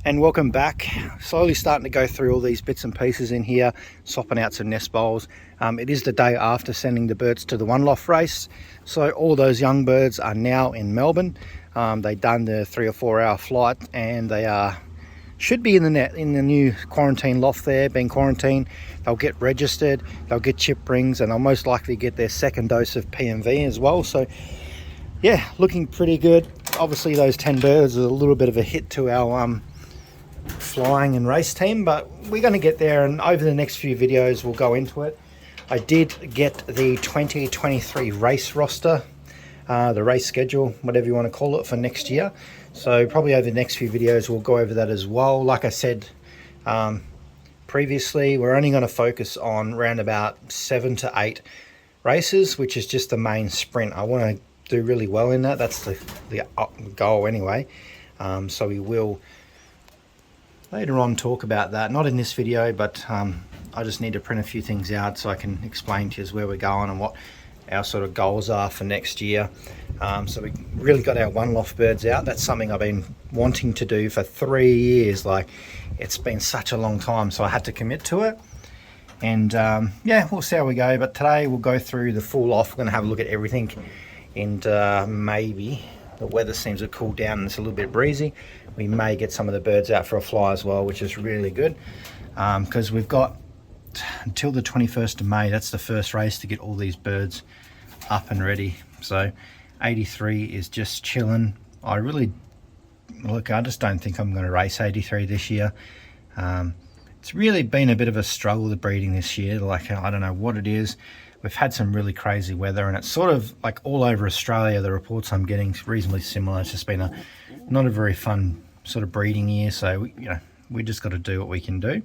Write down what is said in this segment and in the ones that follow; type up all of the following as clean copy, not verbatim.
And welcome back. Slowly starting to go through all these bits and pieces in here, swapping out some nest bowls. It is the day after sending the birds to the one loft race, so all those young birds are now in Melbourne. They've done the 3 or 4 hour flight, and they should be in the new quarantine loft there, being quarantined. They'll get registered, they'll get chip rings, and they'll most likely get their second dose of PMV as well. So yeah, looking pretty good. Obviously those 10 birds are a little bit of a hit to our flying and race team, but we're going to get there, and over the next few videos we'll go into it. I did get the 2023 race roster, the race schedule, whatever you want to call it, for next year. So probably over the next few videos we'll go over that as well. Like I said previously, we're only going to focus on around about 7 to 8 races, which is just the main sprint. I want to do really well in that. That's the goal anyway. So we will later on talk about that, not in this video, but I just need to print a few things out so I can explain to you where we're going and what our sort of goals are for next year. So we really got our one loft birds out. That's something I've been wanting to do for 3 years. Like, it's been such a long time, so I had to commit to it. And yeah, we'll see how we go, but today we'll go through the full loft. We're going to have a look at everything, and maybe the weather seems to cool down and it's a little bit breezy. We may get some of the birds out for a fly as well, which is really good, because we've got until the 21st of May. That's the first race to get all these birds up and ready. So 83 is just chilling. I just don't think I'm going to race 83 this year. It's really been a bit of a struggle, the breeding this year. Like, I don't know what it is. We've had some really crazy weather, and it's sort of like all over Australia. The reports I'm getting is reasonably similar. It's just been not a very fun sort of breeding year. So we just got to do what we can do.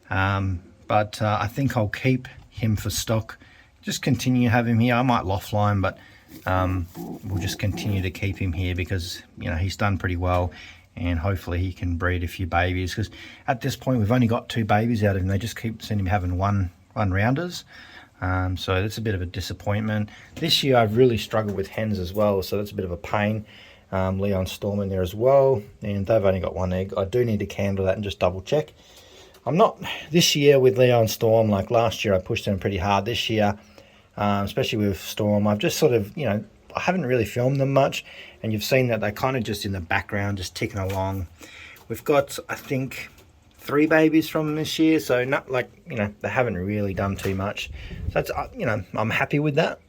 But I think I'll keep him for stock. Just continue to have him here. I might loft fly him, but we'll just continue to keep him here because he's done pretty well, and hopefully he can breed a few babies. Because at this point we've only got 2 babies out of him. They just keep sending him having one rounders. So that's a bit of a disappointment. This year I've really struggled with hens as well, so that's a bit of a pain. Leon Storm in there as well, and they've only got 1 egg. I do need to candle that and just double check. I'm not this year with Leon Storm. Like last year I pushed them pretty hard. This year, especially with Storm, I've just sort of, I haven't really filmed them much, and you've seen that they're kind of just in the background, just ticking along. We've got, I think, 3 babies from this year, so not like, they haven't really done too much. So that's, I'm happy with that,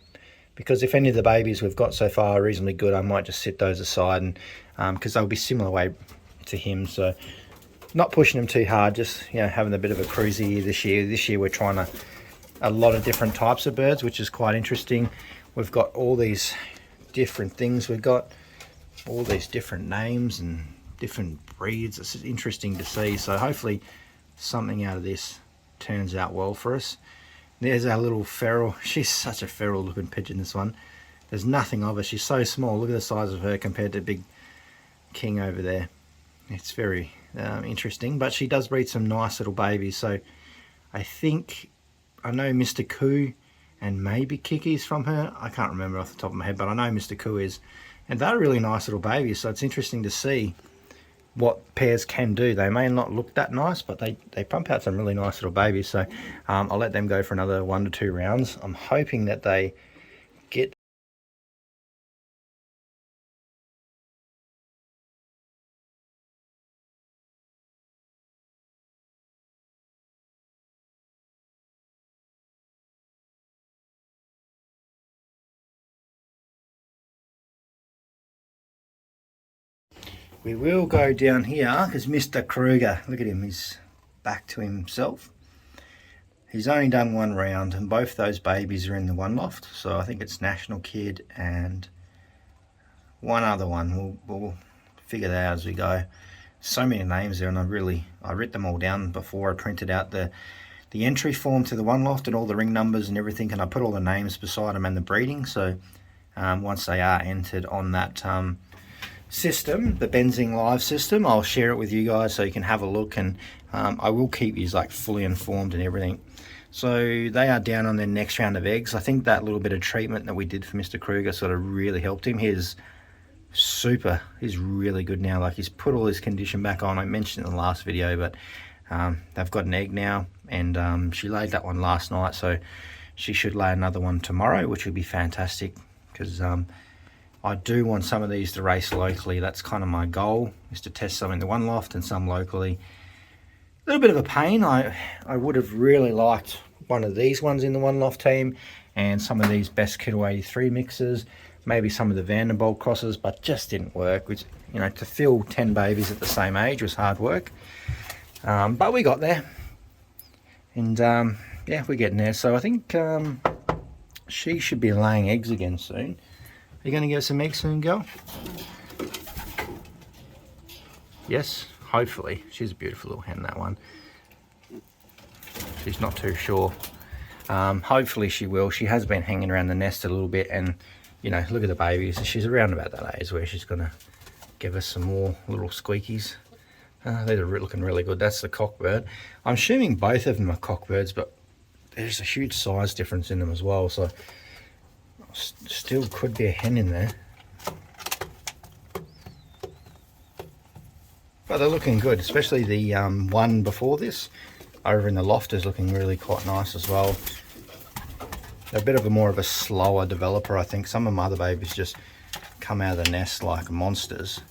because if any of the babies we've got so far are reasonably good, I might just sit those aside, and because they'll be similar way to him. So not pushing them too hard, just having a bit of a cruisy year this year. This year we're trying a lot of different types of birds, which is quite interesting. We've got all these different things. We've got all these different names and different breeds. It's interesting to see. So hopefully something out of this turns out well for us. There's our little feral. She's such a feral looking pigeon, this one. There's nothing of her. She's so small. Look at the size of her compared to big king over there. It's very interesting, but she does breed some nice little babies. So I know Mr. Koo and maybe Kiki's from her. I can't remember off the top of my head, but I know Mr. Koo is, and they're really nice little babies. So it's interesting to see what pairs can do. They may not look that nice, but they pump out some really nice little babies. So I'll let them go for another 1 to 2 rounds. I'm hoping that they get We will go down here because Mr. Kruger, look at him, he's back to himself. He's only done 1 round, and both those babies are in the one loft. So I think it's National Kid and one other one. We'll figure that out as we go. So many names there, and I wrote them all down before I printed out the entry form to the one loft and all the ring numbers and everything, and I put all the names beside them and the breeding. So once they are entered on that system, the Benzing Live system, I'll share it with you guys so you can have a look, and I will keep you like fully informed and everything. So they are down on their next round of eggs. I think that little bit of treatment that we did for Mr. Kruger sort of really helped him. His super. He's really good now. Like, he's put all his condition back on. I mentioned it in the last video, but they've got an egg now, and she laid that one last night, so she should lay another one tomorrow, which would be fantastic, because I do want some of these to race locally. That's kind of my goal, is to test some in the one loft and some locally. A little bit of a pain. I would have really liked one of these ones in the one loft team, and some of these Best Kiddo 83 mixes, maybe some of the Vanderbilt crosses, but just didn't work. Which, you know, to fill 10 babies at the same age was hard work. But we got there, and yeah, we're getting there. So I think she should be laying eggs again soon. Are you going to get some eggs soon, girl? Yes, hopefully. She's a beautiful little hen, that one. She's not too sure. Hopefully she will. She has been hanging around the nest a little bit, and you know, look at the babies. She's around about that age where she's going to give us some more little squeakies. They're looking really good. That's the cockbird. I'm assuming both of them are cockbirds, but there's a huge size difference in them as well, so still could be a hen in there. But they're looking good, especially the one before this over in the loft is looking really quite nice as well. They're a bit of a more of a slower developer, I think. Some of my other babies just come out of the nest like monsters,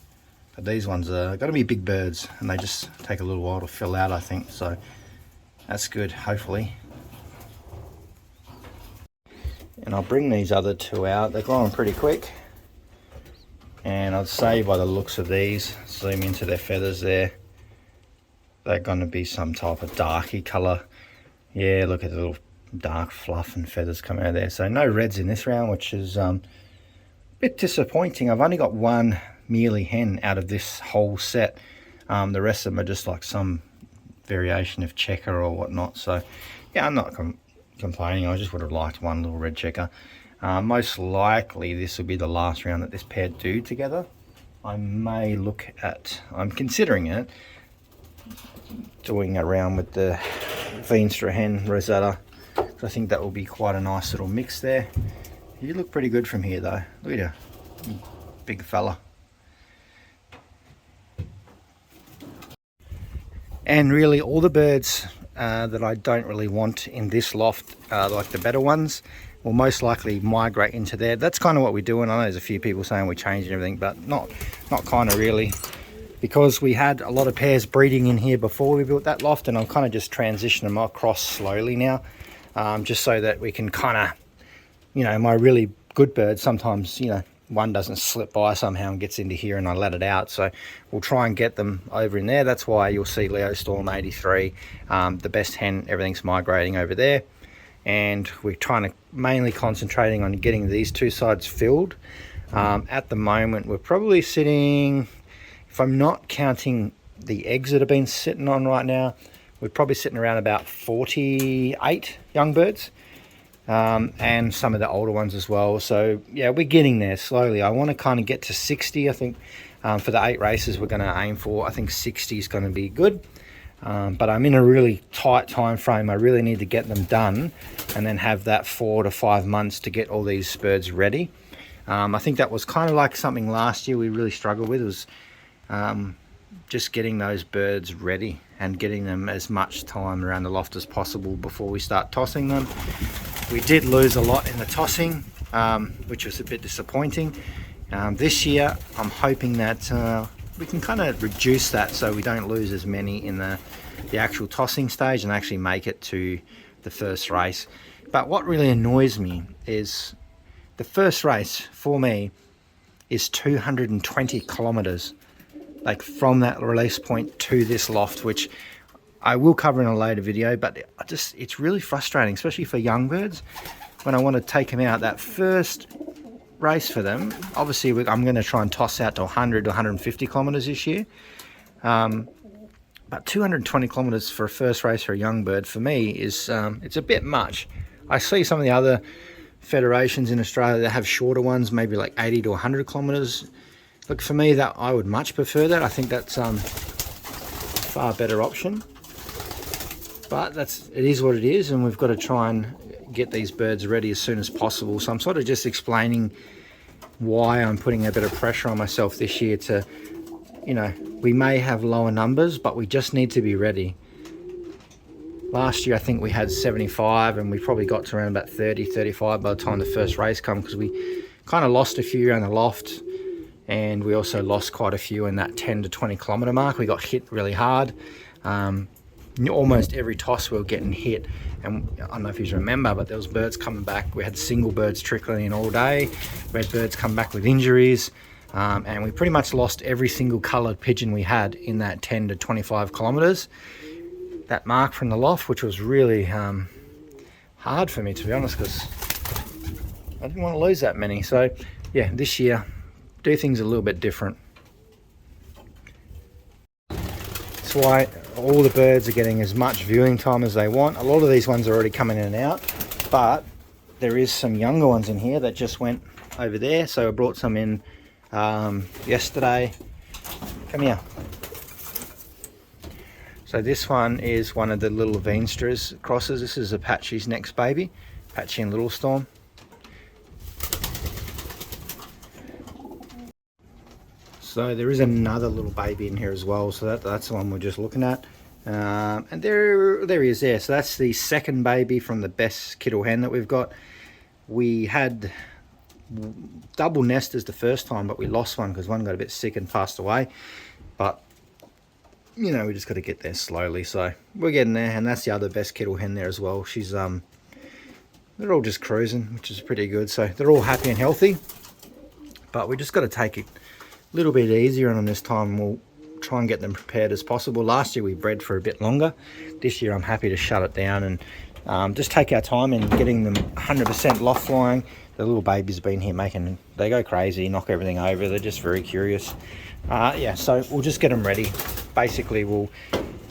but these ones are got to be big birds, and they just take a little while to fill out, I think. So that's good, hopefully. And I'll bring these other two out. They're growing pretty quick, and I'd say by the looks of these, zoom into their feathers there, they're going to be some type of darky colour. Yeah, look at the little dark fluff and feathers coming out of there. So no reds in this round, which is a bit disappointing. I've only got one mealy hen out of this whole set. The rest of them are just like some variation of checker or whatnot. So yeah, I'm not complaining. I just would have liked one little red checker. Most likely this will be the last round that this pair do together. I may look at, I'm considering it, doing a round with the Veenstra hen Rosetta. I think that will be quite a nice little mix there. You look pretty good from here though. Look at you, big fella. And really all the birds that I don't really want in this loft, like the better ones, will most likely migrate into there. That's kind of what we're doing. I know there's a few people saying we're changing everything, but not kind of really. Because we had a lot of pairs breeding in here before we built that loft, and I'm kind of just transitioning them across slowly now. Just so that we can kind of, you know, my really good birds, sometimes, you know, one doesn't slip by somehow and gets into here and I let it out. So we'll try and get them over in there. That's why you'll see Leo Storm 83, the best hen, everything's migrating over there. And we're trying to mainly concentrating on getting these two sides filled. At the moment, we're probably sitting, if I'm not counting the eggs that have been sitting on right now, we're probably sitting around about 48 young birds, and some of the older ones as well. So yeah, we're getting there slowly. I want to kind of get to 60. I think for the 8 races we're going to aim for, I think 60 is going to be good. But I'm in a really tight time frame. I really need to get them done and then have that 4 to 5 months to get all these birds ready. I think that was kind of like something last year we really struggled with, was just getting those birds ready and getting them as much time around the loft as possible before we start tossing them. We did lose a lot in the tossing, which was a bit disappointing. This year I'm hoping that we can kind of reduce that so we don't lose as many in the actual tossing stage and actually make it to the first race. But what really annoys me is the first race for me is 220 kilometers, like from that release point to this loft, which I will cover in a later video. But it's really frustrating, especially for young birds, when I want to take them out that first race for them. Obviously I'm going to try and toss out to 100 to 150 kilometers this year, but 220 kilometers for a first race for a young bird for me is it's a bit much. I see some of the other federations in Australia that have shorter ones, maybe like 80 to 100 kilometers. Look, for me, that I would much prefer that. I think that's a far better option, but it is what it is, and we've got to try and get these birds ready as soon as possible. So I'm sort of just explaining why I'm putting a bit of pressure on myself this year to, you know, we may have lower numbers, but we just need to be ready. Last year, I think we had 75 and we probably got to around about 30, 35 by the time the first race come, because we kind of lost a few around the loft, and we also lost quite a few in that 10 to 20 kilometre mark. We got hit really hard. Almost every toss we were getting hit, and I don't know if you remember, but there was birds coming back. We had single birds trickling in all day, red birds come back with injuries, and we pretty much lost every single coloured pigeon we had in that 10 to 25 kilometres. That mark from the loft, which was really hard for me, to be honest, because I didn't want to lose that many. So yeah, this year do things a little bit different. That's why all the birds are getting as much viewing time as they want. A lot of these ones are already coming in and out, but there is some younger ones in here that just went over there. So I brought some in yesterday. Come here. So this one is one of the little Veenstra's crosses. This is Apache's next baby, Apache and Little Storm. So there is another little baby in here as well. So that's the one we're just looking at. And there he is there. So that's the second baby from the best kiddo hen that we've got. We had double nesters the first time, but we lost one because one got a bit sick and passed away. But you know, we just got to get there slowly. So we're getting there, and that's the other best kiddo hen there as well. She's they're all just cruising, which is pretty good. So they're all happy and healthy, but we just got to take it a little bit easier on them this time. We'll try and get them prepared as possible. Last year we bred for a bit longer. This year I'm happy to shut it down and just take our time in getting them 100% loft flying. The little babies have been here they go crazy, knock everything over. They're just very curious. Yeah, so we'll just get them ready. Basically, we'll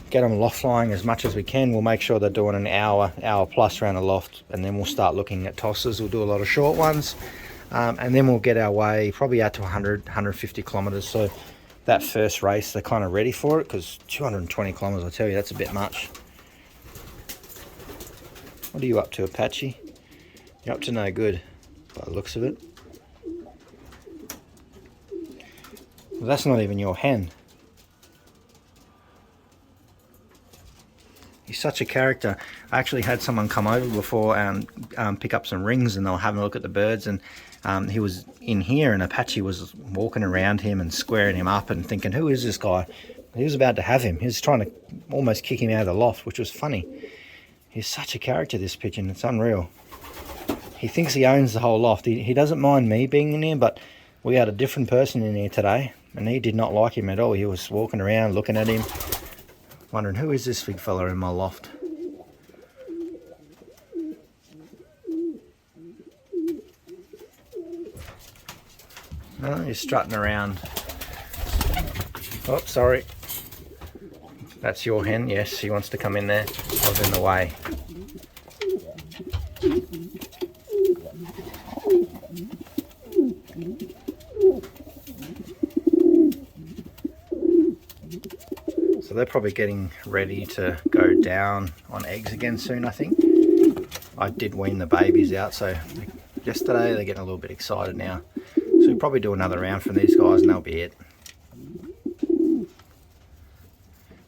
get them loft flying as much as we can. We'll make sure they're doing an hour plus around the loft, and then we'll start looking at tosses. We'll do a lot of short ones, and then we'll get our way probably out to 100, 150 kilometres. So that first race, they're kind of ready for it, because 220 kilometres, I tell you, that's a bit much. What are you up to, Apache? You're up to no good, by the looks of it. Well, that's not even your hen. He's such a character. I actually had someone come over before and pick up some rings, and they were having a look at the birds, and he was in here, and Apache was walking around him and squaring him up and thinking, who is this guy? He was about to have him. He was trying to almost kick him out of the loft, which was funny. He's such a character, this pigeon. It's unreal. He thinks he owns the whole loft. He doesn't mind me being in here, but we had a different person in here today, and he did not like him at all. He was walking around looking at him, wondering, who is this big fella in my loft? Oh, he's strutting around. Oh, sorry. That's your hen. Yes, he wants to come in there. I was in the way. So they're probably getting ready to go down on eggs again soon, I think. I did wean the babies out, so yesterday they're getting a little bit excited now. So we'll probably do another round from these guys and that'll be it.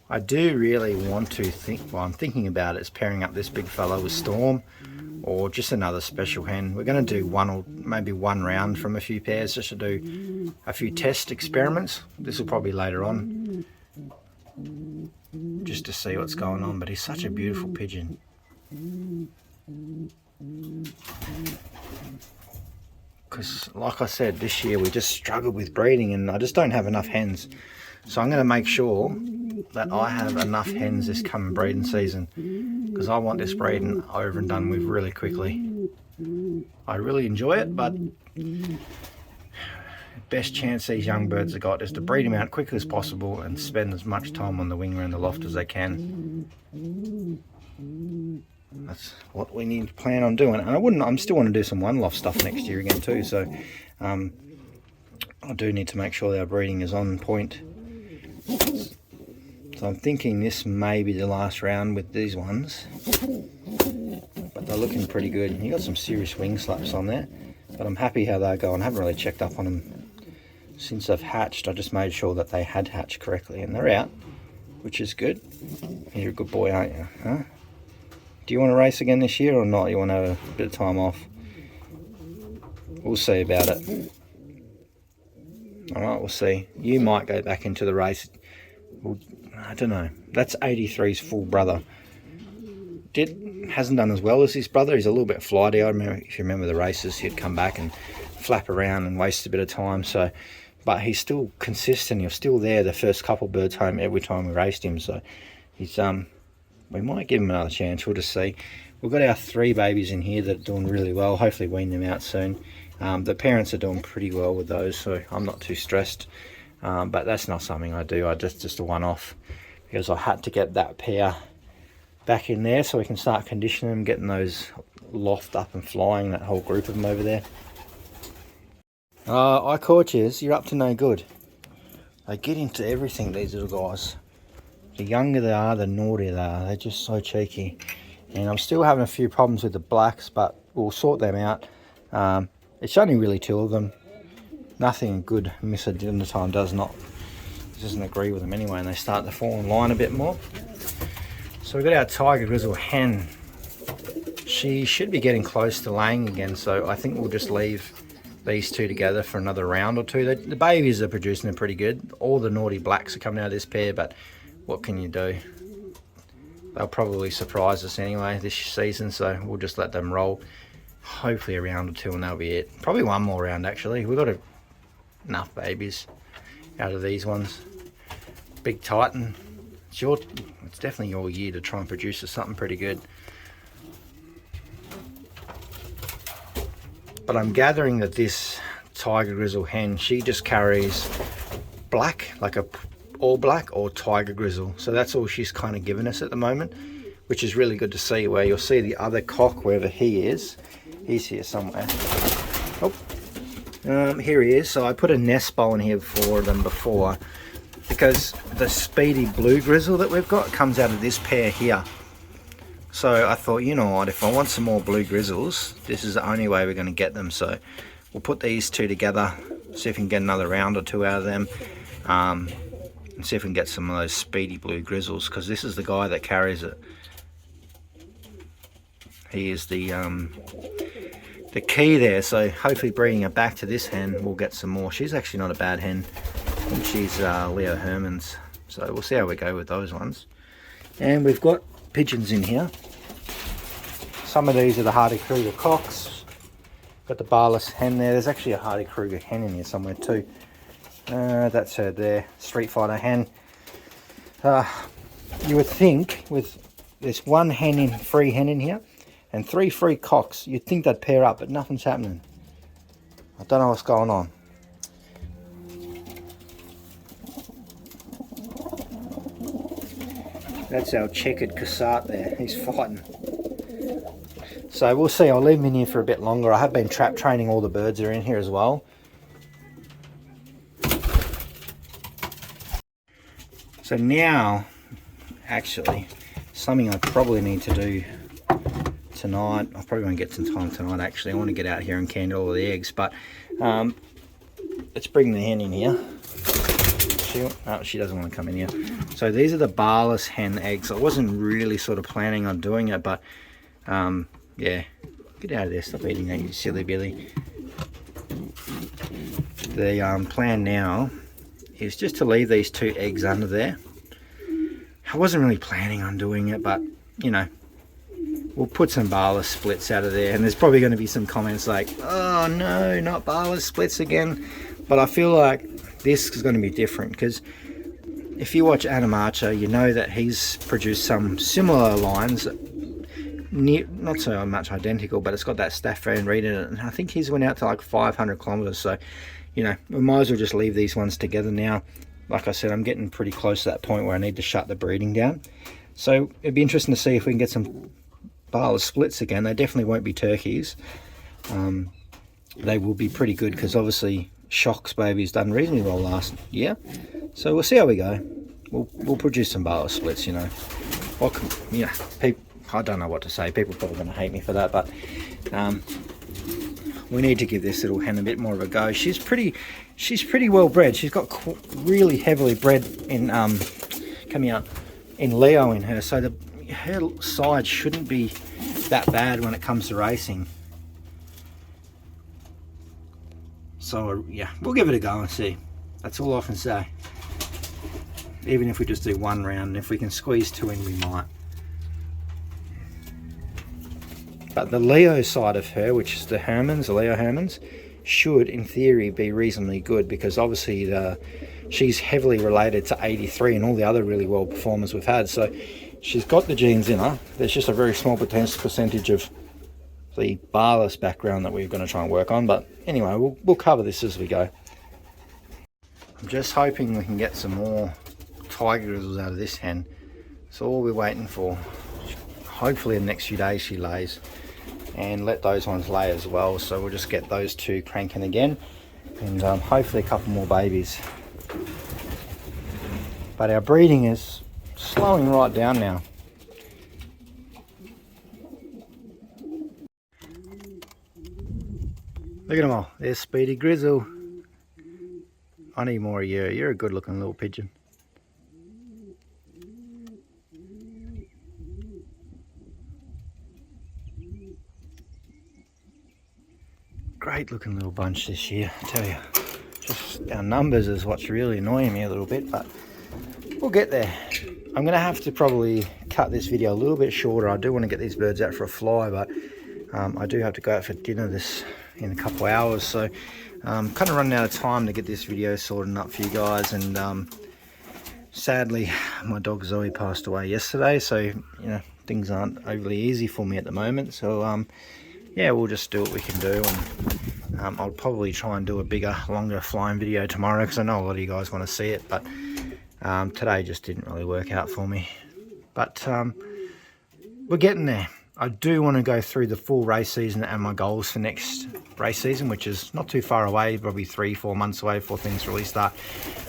I do really want to I'm thinking about it, is pairing up this big fella with Storm, or just another special hen. We're going to do one or maybe one round from a few pairs, just to do a few test experiments. This will probably later on, just to see what's going on. But he's such a beautiful pigeon. Because like I said, this year we just struggled with breeding, and I just don't have enough hens. So I'm going to make sure that I have enough hens this coming breeding season, because I want this breeding over and done with really quickly. I really enjoy it, but best chance these young birds have got is to breed them out quickly as possible and spend as much time on the wing around the loft as they can. That's what we need to plan on doing. And I'm still want to do some one loft stuff next year again too, so I do need to make sure our breeding is on point. So I'm thinking this may be the last round with these ones, but they're looking pretty good. You got some serious wing slaps on there. But I'm happy how they're going. I haven't really checked up on them since they've hatched. I just made sure that they had hatched correctly, and they're out, which is good. You're a good boy, aren't you? Huh? Do you want to race again this year or not? You want to have a bit of time off? We'll see about it. Alright, we'll see. You might go back into the race. Well, I don't know. That's 83's full brother. Hasn't done as well as his brother. He's a little bit flighty. I remember, if you remember the races, he'd come back and flap around and waste a bit of time. So, but he's still consistent. He's still there the first couple birds home every time we raced him. So he's we might give him another chance. We'll just see. We've got our 3 babies in here that are doing really well. Hopefully wean them out soon. The parents are doing pretty well with those, so I'm not too stressed. But that's not something I do. I just a one-off, because I had to get that pair back in there so we can start conditioning them, getting those loft up and flying, that whole group of them over there. I caught you. You're up to no good. They get into everything, these little guys. The younger they are, the naughtier they are. They're just so cheeky. And I'm still having a few problems with the blacks, but we'll sort them out. It's only really 2 of them. Nothing good. Miss at dinner time doesn't agree with them anyway, and they start to fall in line a bit more. So we've got our tiger grizzle hen. She should be getting close to laying again, so I think we'll just leave these 2 together for another round or 2. The babies are producing them pretty good. All the naughty blacks are coming out of this pair, but what can you do? They'll probably surprise us anyway this season, so we'll just let them roll. Hopefully a round or 2 and that'll be it. Probably one more round actually. We've got enough babies out of these ones. Big Titan. It's definitely your year to try and produce us something pretty good. But I'm gathering that this tiger grizzle hen, she just carries black, like a all black or tiger grizzle. So that's all she's kind of given us at the moment, which is really good to see. Where you'll see the other cock, wherever he is, he's here somewhere. Oh, here he is. So I put a nest bowl in here for them before, because the speedy blue grizzle that we've got comes out of this pair here. So I thought, you know what, if I want some more blue grizzles, this is the only way we're going to get them. So we'll put these 2 together, see if we can get another round or 2 out of them, and see if we can get some of those speedy blue grizzles, because this is the guy that carries it. He is the key there. So hopefully breeding her back to this hen, we'll get some more. She's actually not a bad hen. I think she's Leo Herman's, so we'll see how we go with those ones. And we've got pigeons in here. Some of these are the Hardy Kruger cocks. Got the barless hen there. There's actually a Hardy Kruger hen in here somewhere too. That's her there, Street Fighter hen. You would think with this 1 free hen in here and 3 free cocks, you'd think they'd pair up, but nothing's happening. I don't know what's going on. That's our checkered cassette there. He's fighting. So we'll see. I'll leave him in here for a bit longer. I have been trap training all the birds that are in here as well. So now, actually, something I probably need to do tonight. I probably won't get some time tonight actually. I want to get out here and candle all the eggs, but let's bring the hen in here. She doesn't want to come in here. So these are the barless hen eggs. I wasn't really sort of planning on doing it, but yeah, get out of there, stop eating that, you silly Billy. The plan now is just to leave these 2 eggs under there. I wasn't really planning on doing it, but you know, we'll put some barless splits out of there, and there's probably going to be some comments like, oh no, not barless splits again. But I feel like this is going to be different, because if you watch Adam Archer, you know that he's produced some similar lines, not so much identical, but it's got that Stafford reed in it, and I think he's went out to like 500 kilometers. So you know, we might as well just leave these ones together now. Like I said, I'm getting pretty close to that point where I need to shut the breeding down. So it'd be interesting to see if we can get some barless splits again. They definitely won't be turkeys. They will be pretty good, because obviously Shock's baby's done reasonably well last year. So we'll see how we go. We'll produce some barless splits, you know. I don't know what to say. People are probably going to hate me for that, but we need to give this little hen a bit more of a go. She's pretty well bred. She's got really heavily bred in coming out in Leo in her, so her side shouldn't be that bad when it comes to racing. So yeah, we'll give it a go and see. That's all I can say. Even if we just do one round, and if we can squeeze 2 in, we might. But the Leo side of her, which is the Hermans, the Leo Hermans, should in theory be reasonably good, because obviously she's heavily related to 83 and all the other really well performers we've had. So she's got the genes in her. There's just a very small percentage of the barless background that we're going to try and work on. But anyway, we'll cover this as we go. I'm just hoping we can get some more tiger grizzles out of this hen. That's all we're waiting for. Hopefully in the next few days she lays, and let those ones lay as well. So we'll just get those 2 cranking again, and hopefully a couple more babies. But our breeding is slowing right down now. Look at them all. There's Speedy Grizzle. I need more of you. You're a good looking little pigeon. Great looking little bunch this year, I tell you. Just our numbers is what's really annoying me a little bit, but we'll get there. I'm going to have to probably cut this video a little bit shorter. I do want to get these birds out for a fly, but I do have to go out for dinner in a couple of hours, so I'm kind of running out of time to get this video sorted up for you guys. And sadly, my dog Zoe passed away yesterday, so you know, things aren't overly easy for me at the moment. So yeah, we'll just do what we can do, and I'll probably try and do a bigger, longer flying video tomorrow, because I know a lot of you guys want to see it, but today just didn't really work out for me. But we're getting there. I do want to go through the full race season and my goals for next race season, which is not too far away, probably 3-4 months away before things really start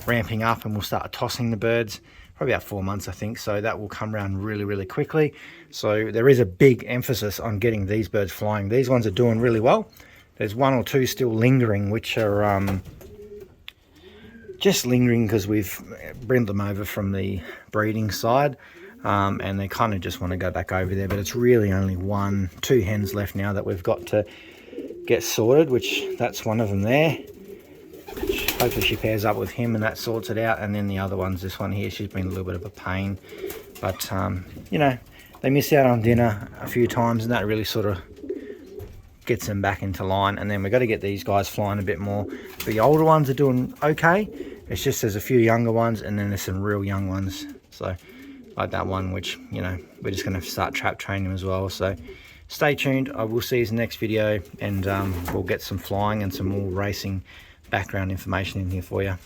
ramping up and we'll start tossing the birds. Probably about 4 months, I think, so that will come around really quickly. So there is a big emphasis on getting these birds flying. These ones are doing really well. There's 1 or 2 still lingering, which are just lingering because we've bred them over from the breeding side, and they kind of just want to go back over there. But it's really only 1-2 hens left now that we've got to get sorted, which that's one of them there. Hopefully she pairs up with him and that sorts it out. And then the other one's this one here. She's been a little bit of a pain, but you know, they miss out on dinner a few times, and that really sort of gets them back into line. And then we've got to get these guys flying a bit more. The older ones are doing okay. It's just there's a few younger ones, and then there's some real young ones. So like that one, which, you know, we're just going to start trap training them as well. So stay tuned. I will see you in the next video, and we'll get some flying and some more racing background information in here for you.